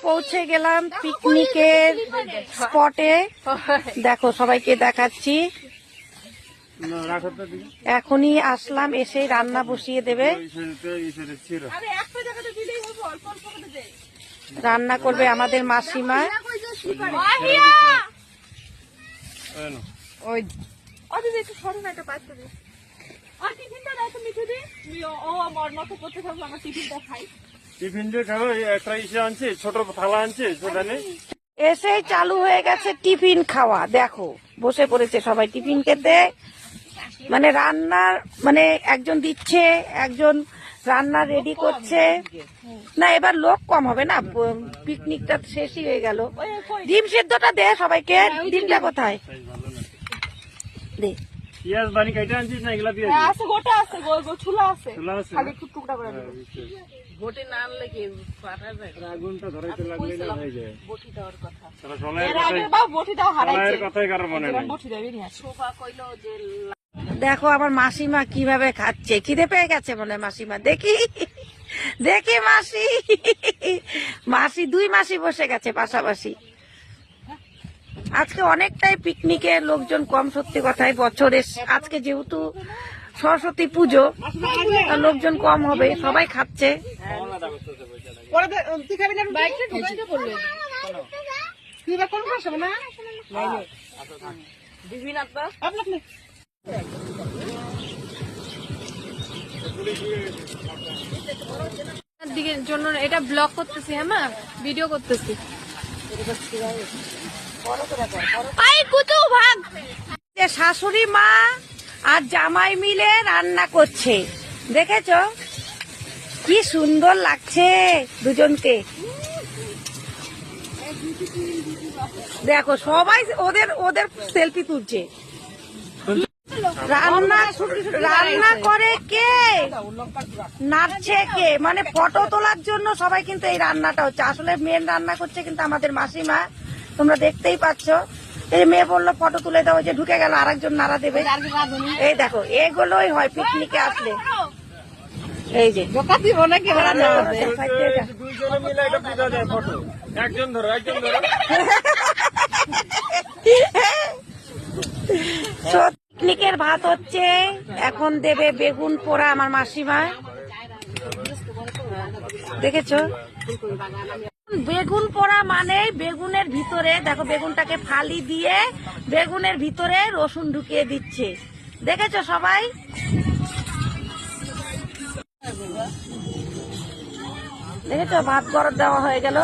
পৌঁছে গেলাম পিকনিকের স্পটে। দেখো সবাইকে দেখাচ্ছি, এখনই আসলাম, এসে রান্না বসিয়ে দেবে, রান্না করবে আমাদের মাসিমা। ছোট থালা আনছে, এসেই চালু হয়ে গেছে টিফিন খাওয়া। দেখো বসে পড়েছে সবাই টিফিন খেতে, মানে রান্নার মানে একজন দিচ্ছে, একজন রান্না রেডি করছে। না এবার লোক কম হবে না, পিকনিকটা শেষই হয়ে গেল। ডিম সেদ্ধটা দে সবাইকে, ডিমটা কোথায় দে। পেঁয়াজ বানি কাইটা আনছিস না? এগুলা পেঁয়াজ আছে, গোটা আছে, ছুলা আছে, চুলা আছে, খালি একটু টুকরা করে দেব। ঘটে না আনলে কি পাঠা যায়? আগুনটা ধরাইতে লাগলে না হয়ে যায়। বটি দেওয়ার কথা। তাহলে সলাইয়ের এর আগে বাবা বটিটাও হারাইছে, সলাইয়ের কথাই কারো মনে নাই। বটি দেবে নিয়ে আসো। সোফা কইলো যে দেখো আমার মাসিমা কিভাবে খাচ্ছে, খিদে পেয়ে গেছে মনে হয় মাসিমা। দেখি দেখি মাসি, মাসি দুই মাসি বসে গেছে পাশাপাশি। আজকে অনেকটাই পিকনিকে লোকজন কম, সত্যি কথাই। বছরের আজকে যেহেতু সরস্বতী পুজো, লোকজন কম হবে, সবাই খাচ্ছে। দিকে জন্য এটা ব্লগ করতেছি, হ্যাঁ মা, ভিডিও করতেছি। শাশুড়ি মা আর জামাই মিলে রান্না করছে, দেখেছো কি সুন্দর লাগছে দুজনকে। দেখো সবাই ওদের ওদের সেলফি তুলছে। রান্না করে কে, নাচছে কে, মানে ফটো তোলার জন্য সবাই কিন্তু এই রান্নাটা হচ্ছে। আসলে মেন রান্না করছে কিন্তু আমাদের মাসিমা, তোমরা দেখতেই পাচ্ছ। এই মেয়ে বললো ফটো তুলে দাও, যে ঢুকে গেল, আরেকজন নাড়া দেবে। এই দেখো এগুলোই হয় পিকনিকে আসলে। এই যে একজন ধরো, একজন ধরো। পিকনিকের ভাত হচ্ছে, এখন দেবে বেগুন পোড়া আমার মাসিমা, দেখেছো। বেগুন পোড়া মানে বেগুনের ভিতরে দেখো, বেগুনটাকে ফালি দিয়ে বেগুনের ভিতরে রসুন ঢুকিয়ে দিচ্ছে, দেখেছো সবাই। দেখেছো ভাত গরম দেওয়া হয়ে গেল।